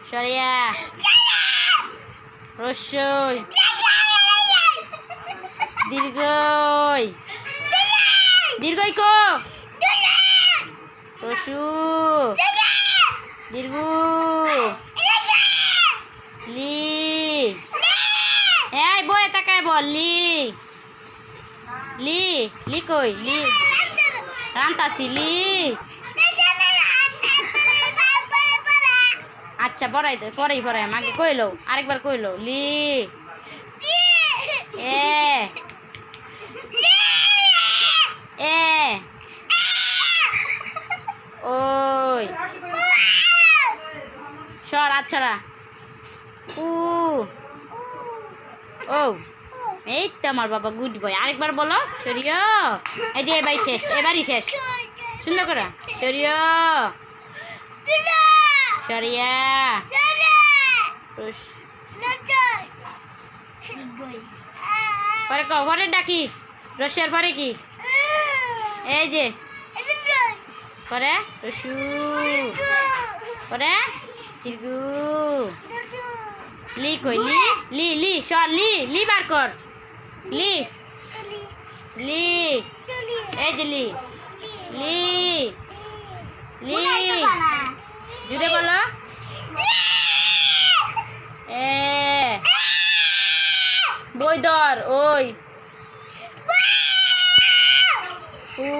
সরিয়া রস্যই দীর্ঘই দীর্ঘই ক রসু দীর্ঘ লি এই বই তাকায় বল লি লি লি কই লি রান্তাছি লি আচ্ছা পড়াই তো পরেই পড়াই আমাকে কইলো আরেকবার কইলো লি এ এ ওই সর আচ্ছারা উ ও এই তো আমার বাবা গুড বয় আরেকবার বলো সরিয় এই যে এবারই শেষ এবারই শেষ সুন্দর করে সরিয় সরিয়া পরে পরে ডাকি রসের পরে কি এই যে পরে রসু পরে দীর্ঘু লি কই লি লি লি সর লি লি বার কর লি লি এই যে লি লি লি জুড়ে বলো এ বই ধর ওই উ